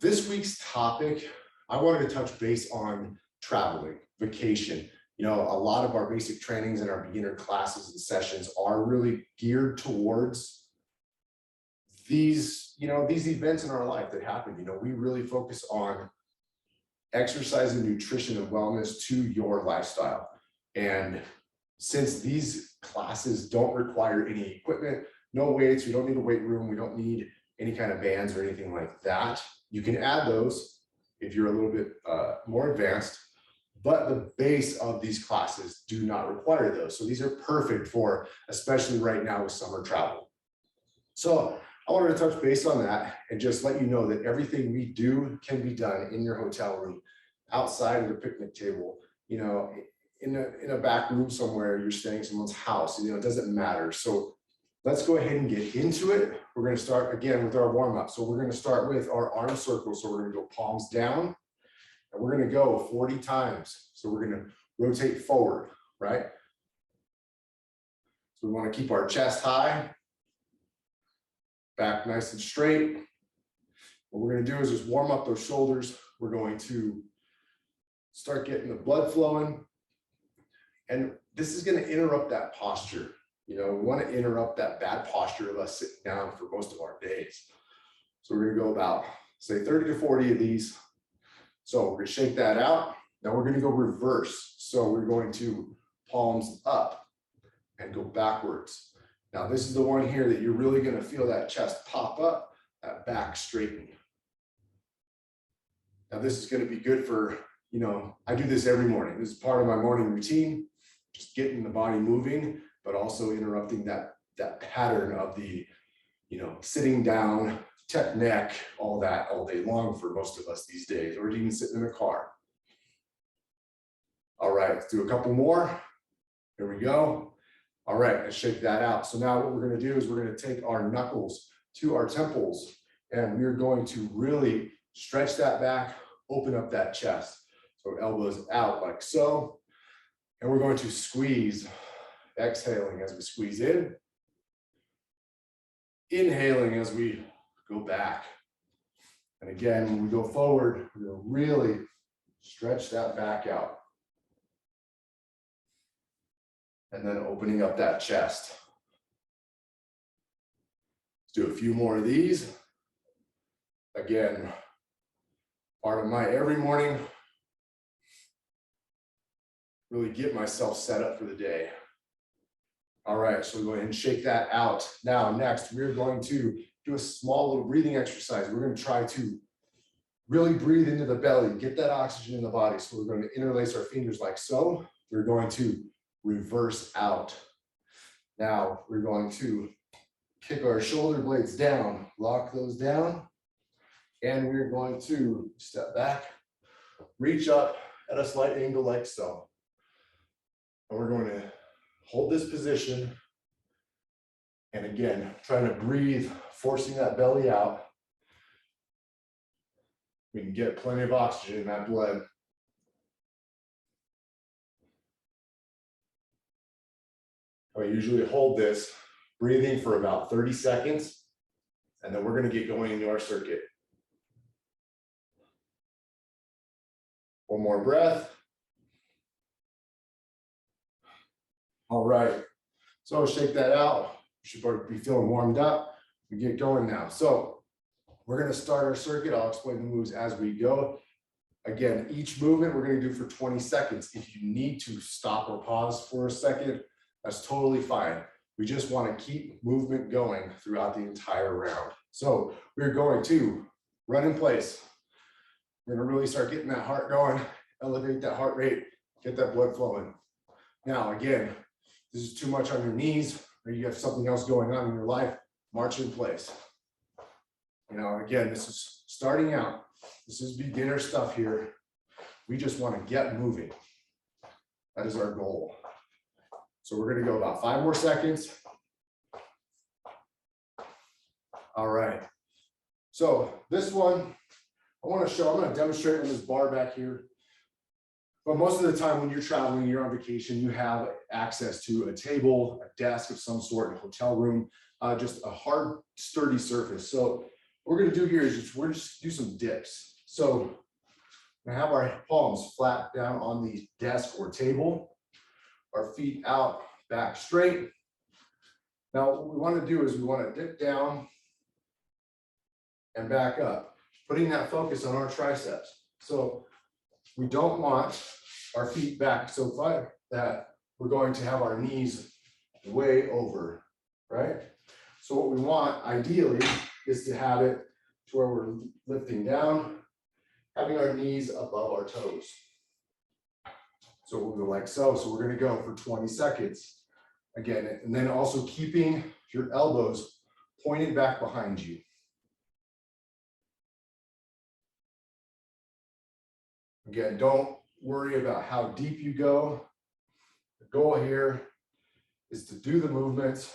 This week's topic, I wanted to touch base on traveling, vacation. You know, a lot of our basic trainings and our beginner classes and sessions are really geared towards these events in our life that happen. You know, we really focus on exercise and nutrition and wellness to your lifestyle. And since these classes don't require any equipment, no weights, we don't need a weight room, we don't need any kind of bands or anything like that. You can add those if you're a little bit more advanced, but the base of these classes do not require those. So these are perfect for, especially right now with summer travel. So I wanted to touch base on that and just let you know that everything we do can be done in your hotel room, outside of the picnic table, you know, in a back room somewhere, you're staying in someone's house, you know, it doesn't matter. So let's go ahead and get into it. We're going to start again with our warm up. So we're going to start with our arm circle. So we're going to go palms down and we're going to go 40 times. So we're going to rotate forward, right? So we want to keep our chest high, back nice and straight. What we're going to do is just warm up those shoulders. We're going to start getting the blood flowing. And this is going to interrupt that posture. You know, we want to interrupt that bad posture of us sitting down for most of our days. So we're going to go about, say, 30 to 40 of these. So we're going to shake that out. Now we're going to go reverse. So we're going to palms up and go backwards. Now this is the one here that you're really going to feel that chest pop up, that back straighten. Now this is going to be good for, you know, I do this every morning. This is part of my morning routine, just getting the body moving, but also interrupting that pattern of the, you know, sitting down, tech neck, all that all day long for most of us these days, or even sitting in a car. All right, let's do a couple more. Here we go. All right, let's shake that out. So now what we're going to do is we're going to take our knuckles to our temples, and we're going to really stretch that back, open up that chest. So elbows out like so. And we're going to squeeze, exhaling as we squeeze in, inhaling as we go back. And again, when we go forward, we're going to really stretch that back out. And then opening up that chest. Let's do a few more of these. Again, part of my every morning, really get myself set up for the day. All right, so we'll go ahead and shake that out. Now, next, we're going to do a small little breathing exercise. We're going to try to really breathe into the belly, get that oxygen in the body. So we're going to interlace our fingers like so. We're going to reverse out. Now we're going to kick our shoulder blades down, lock those down, and we're going to step back, reach up at a slight angle like so. And we're going to hold this position. And again, trying to breathe, forcing that belly out. We can get plenty of oxygen in that blood. I usually hold this, breathing for about 30 seconds, and then we're going to get going into our circuit. One more breath. All right, so shake that out. You should be feeling warmed up. We get going now. So we're going to start our circuit. I'll explain the moves as we go. Again, each movement we're going to do for 20 seconds. If you need to stop or pause for a second, that's totally fine. We just want to keep movement going throughout the entire round. So we're going to run in place. We're going to really start getting that heart going, elevate that heart rate, get that blood flowing. Now, again, if this is too much on your knees, or you have something else going on in your life, march in place. You know, again, this is starting out. This is beginner stuff here. We just want to get moving. That is our goal. So we're going to go about 5 more seconds. All right. So this one, I'm going to demonstrate on this bar back here. But most of the time when you're traveling, you're on vacation, you have access to a table, a desk of some sort, a hotel room, just a hard, sturdy surface. So What we're gonna do here is we're just do some dips. So we have our palms flat down on the desk or table, our feet out, back straight. Now, what we want to do is we want to dip down and back up, putting that focus on our triceps. So we don't want our feet back so far that we're going to have our knees way over, right? So what we want ideally is to have it to where we're lifting down, having our knees above our toes. So we'll go like so. So we're going to go for 20 seconds. Again, and then also keeping your elbows pointed back behind you. Again, don't worry about how deep you go. The goal here is to do the movements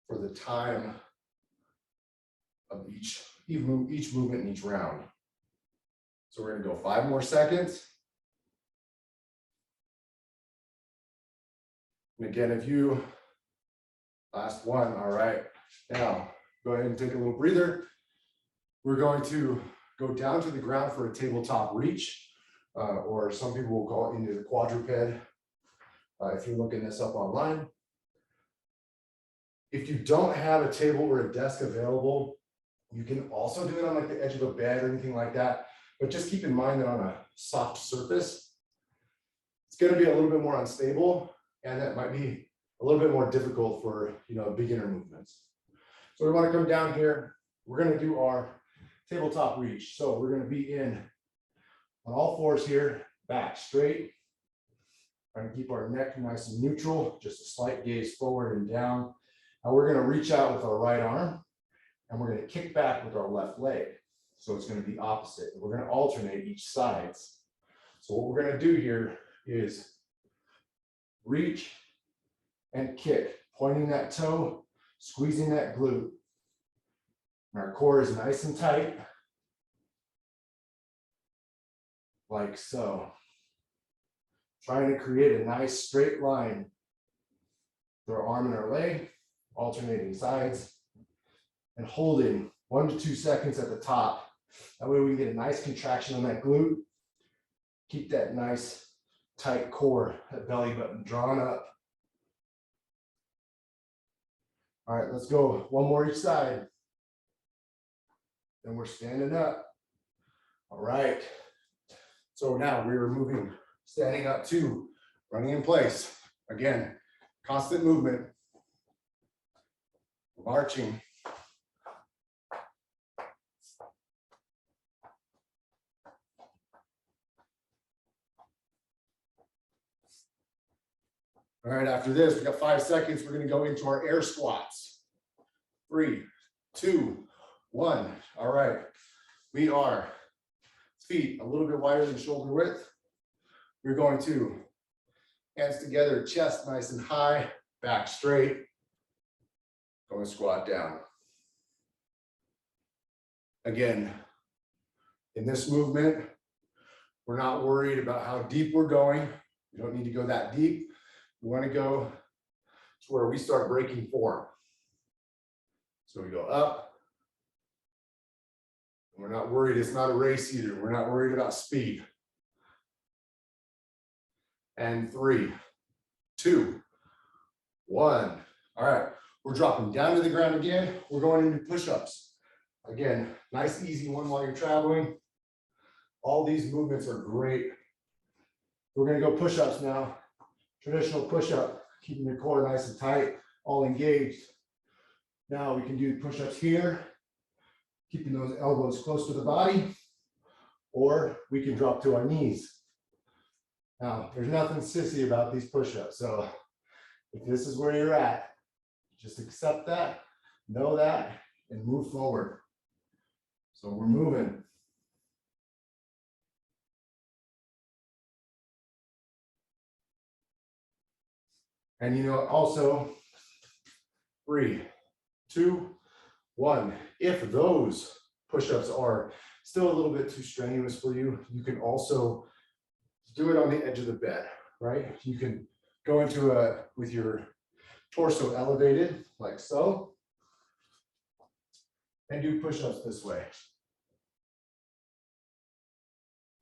for the time of each movement in each round. So we're going to go 5 more seconds. And again, if you, last one, all right. Now, go ahead and take a little breather. We're going to go down to the ground for a tabletop reach, or some people will call it into the quadruped, if you're looking this up online. If you don't have a table or a desk available, you can also do it on like the edge of a bed or anything like that. But just keep in mind that on a soft surface, it's going to be a little bit more unstable, and that might be a little bit more difficult for, you know, beginner movements. So we want to come down here. We're going to do our tabletop reach. So we're going to be in on all fours here, back straight. Trying to keep our neck nice and neutral, just a slight gaze forward and down. Now we're going to reach out with our right arm, and we're going to kick back with our left leg. So it's going to be opposite. We're going to alternate each sides. So what we're going to do here is reach and kick, pointing that toe, squeezing that glute. And our core is nice and tight, like so. Trying to create a nice straight line with our arm and our leg, alternating sides, and holding 1 to 2 seconds at the top. That way we can get a nice contraction on that glute. Keep that nice tight core, that belly button drawn up. All right, let's go 1 more each side. Then we're standing up. All right. So now we're moving, standing up to running in place. Again, constant movement. Marching. All right, after this, we got 5 seconds. We're going to go into our air squats. 3, 2, 1. All right. We are feet a little bit wider than shoulder width. We're going to hands together, chest nice and high, back straight. Going to squat down. Again, in this movement, we're not worried about how deep we're going. We don't need to go that deep. We want to go to where we start breaking form. So we go up. We're not worried. It's not a race either. We're not worried about speed. And 3, 2, 1. All right. We're dropping down to the ground again. We're going into push-ups. Again, nice, easy one while you're traveling. All these movements are great. We're going to go push-ups now. Traditional push-up, keeping your core nice and tight, all engaged. Now we can do push-ups here, keeping those elbows close to the body, or we can drop to our knees. Now, there's nothing sissy about these push-ups. So if this is where you're at, just accept that, know that, and move forward. So we're moving. And you know, also 3, 2, 1. If those push-ups are still a little bit too strenuous for you, you can also do it on the edge of the bed, right? You can go into with your torso elevated like so. and do push-ups this way.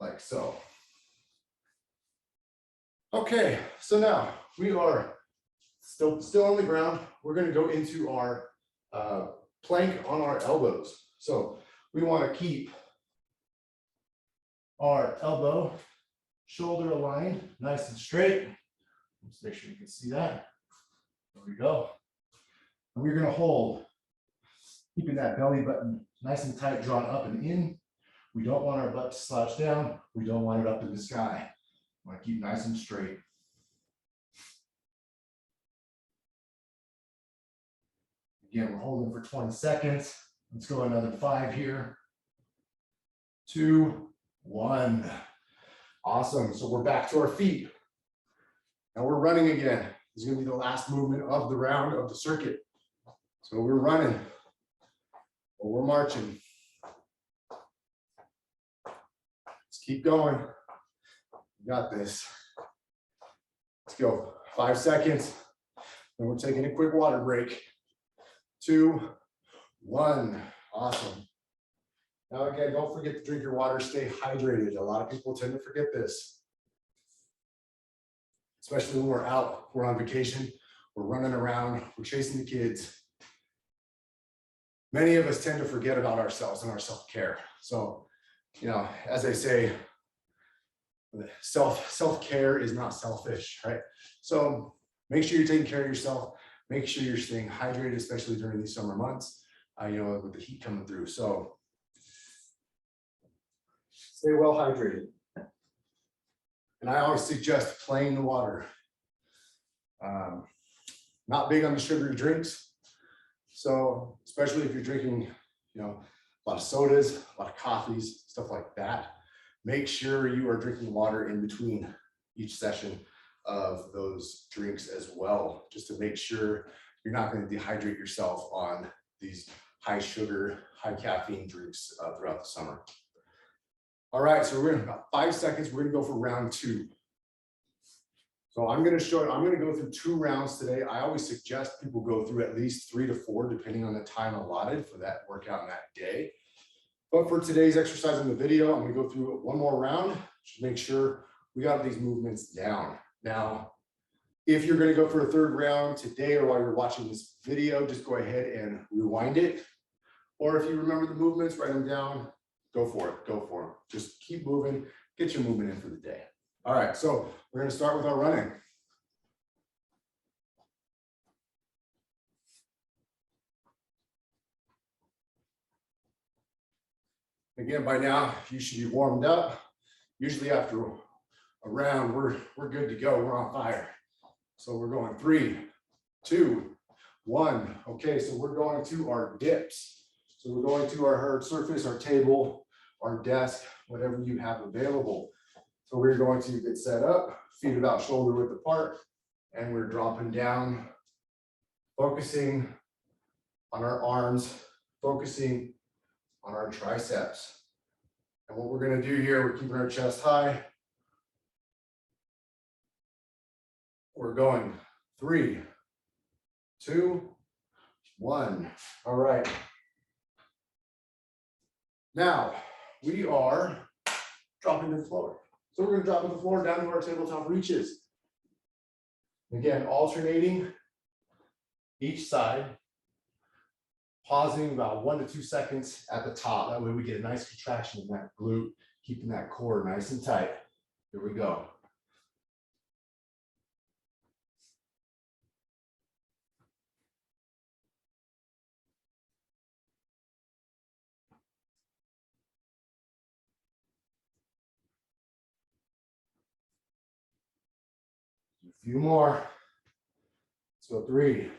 Like so. Okay, so now we are still on the ground. We're going to go into our plank on our elbows. So we want to keep our elbow shoulder aligned, nice and straight. Let's make sure you can see that. There we go. And we're going to hold, keeping that belly button nice and tight, drawn up and in. We don't want our butt to slouch down. We don't want it up in the sky. We want to keep nice and straight. Again, we're holding for 20 seconds. Let's go another 5 here. 2, 1. Awesome. So we're back to our feet. Now we're running again. This is going to be the last movement of the round of the circuit. So we're running or we're marching. Let's keep going. You got this. Let's go. 5 seconds. Then we're taking a quick water break. 2, 1. Awesome. Now again, don't forget to drink your water, stay hydrated. A lot of people tend to forget this. Especially when we're out, we're on vacation, we're running around, we're chasing the kids. Many of us tend to forget about ourselves and our self-care. So, you know, as I say, self-care is not selfish, right? So make sure you're taking care of yourself. Make sure you're staying hydrated, especially during these summer months, you know, with the heat coming through. So stay well hydrated. And I always suggest plain water. Not big on the sugary drinks. So especially if you're drinking, you know, a lot of sodas, a lot of coffees, stuff like that, make sure you are drinking water in between each session of those drinks as well, just to make sure you're not going to dehydrate yourself on these high sugar, high caffeine drinks throughout the summer. All right, so we're in about 5 seconds. We're going to go for round 2. So I'm going to go through 2 rounds today. I always suggest people go through at least 3 to 4, depending on the time allotted for that workout in that day. But for today's exercise in the video, I'm going to go through 1 more round to make sure we got these movements down. Now, if you're going to go for a 3rd round today or while you're watching this video, just go ahead and rewind it. Or if you remember the movements, write them down. Go for it. Go for them. Just keep moving. Get your movement in for the day. All right. So we're going to start with our running. Again, by now, you should be warmed up. Usually after a round, we're good to go. We're on fire. So we're going 3, 2, 1. Okay. So we're going to our dips. So we're going to our hard surface, our table, our desk, whatever you have available. So we're going to get set up, feet about shoulder width apart, and we're dropping down, focusing on our arms, focusing on our triceps. And what we're going to do here, we're keeping our chest high. We're going 3, 2, 1. All right. Now we are dropping to the floor. So we're going to drop to the floor down to our tabletop reaches. Again, alternating each side, pausing about 1 to 2 seconds at the top. That way we get a nice contraction in that glute, keeping that core nice and tight. Here we go. A few more. Let's go 3,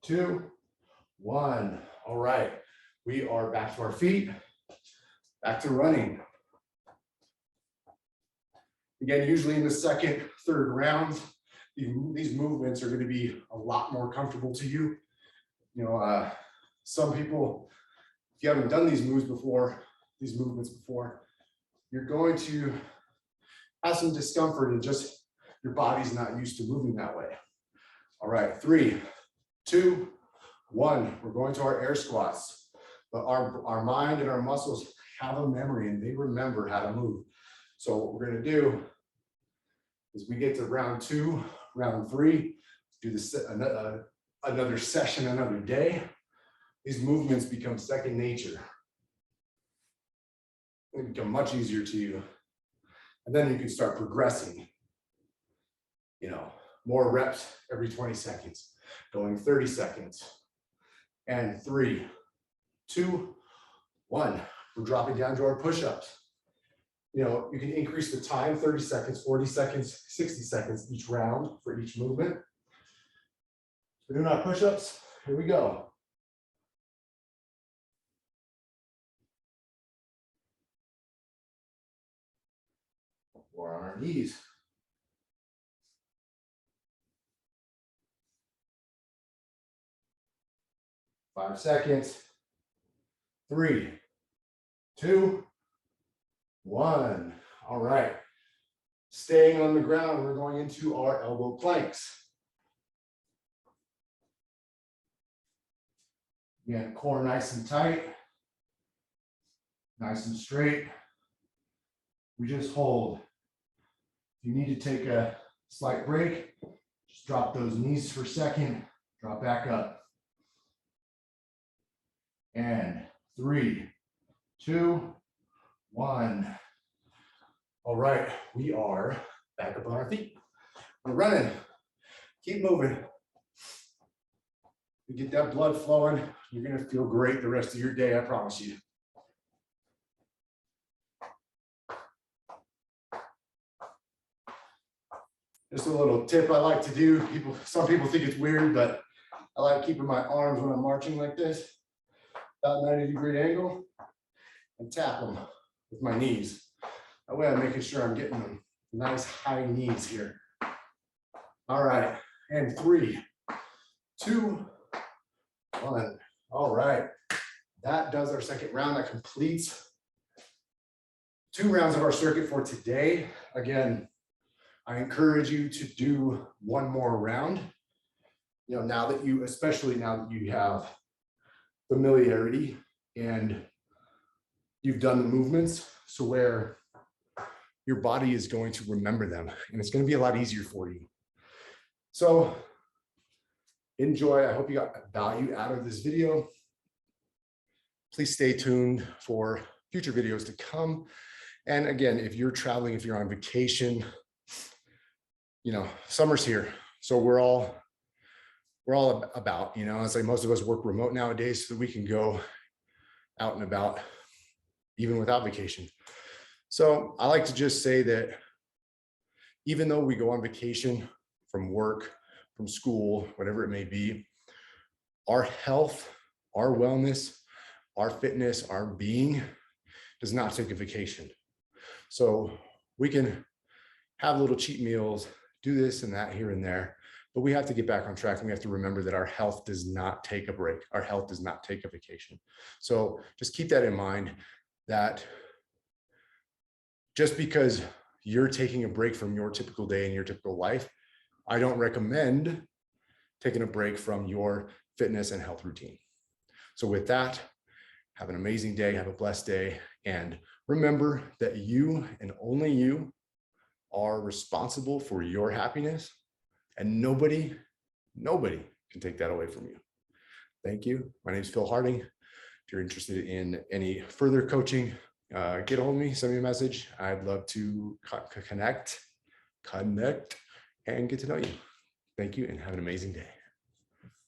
2, 1. All right. We are back to our feet, back to running. Again, usually in the 2nd, 3rd rounds, these movements are going to be a lot more comfortable to you. You know, some people, if you haven't done these movements before, you're going to have some discomfort and just your body's not used to moving that way. All right, 3, 2, 1. We're going to our air squats. but our mind and our muscles have a memory and they remember how to move. So what we're gonna do is we get to round 2, round 3, do this another session, another day. These movements become second nature. They become much easier to you. And then you can start progressing, you know, more reps every 20 seconds, going 30 seconds. And 3, 2, 1. We're dropping down to our push-ups. You know, you can increase the time, 30 seconds, 40 seconds, 60 seconds each round for each movement. We're doing our push-ups. Here we go. Or on our knees. 5 seconds. 3, 2, 1. All right. Staying on the ground, we're going into our elbow planks. Again, core nice and tight, nice and straight. We just hold. If you need to take a slight break, just drop those knees for a second, drop back up. And 3, 2, 1. All right, we are back up on our feet. We're running. Keep moving. You get that blood flowing, you're gonna feel great the rest of your day, I promise you. Just a little tip I like to do. Some people think it's weird, but I like keeping my arms when I'm marching like this, about 90-degree angle, and tap them with my knees. That way I'm making sure I'm getting them nice high knees here. All right, and 3, 2, 1. All right, that does our second round. That completes 2 rounds of our circuit for today. Again, I encourage you to do 1 more round. You know, now that you, especially now that you have familiarity and you've done the movements, so where your body is going to remember them and it's going to be a lot easier for you. So enjoy. I hope you got value out of this video. Please stay tuned for future videos to come. And again, if you're traveling, if you're on vacation, you know, summer's here. So we're all about, you know, it's like most of us work remote nowadays so that we can go out and about even without vacation. So I like to just say that even though we go on vacation from work, from school, whatever it may be, our health, our wellness, our fitness, our being does not take a vacation. So we can have little cheat meals, do this and that here and there, but we have to get back on track and we have to remember that our health does not take a break. Our health does not take a vacation. So just keep that in mind, that just because you're taking a break from your typical day and your typical life, I don't recommend taking a break from your fitness and health routine. So with that, have an amazing day, have a blessed day, and remember that you and only you are responsible for your happiness, and nobody can take that away from you. Thank you. My name is Phil Harding. If you're interested in any further coaching, get a hold of me, send me a message. I'd love to connect and get to know you. Thank you and have an amazing day.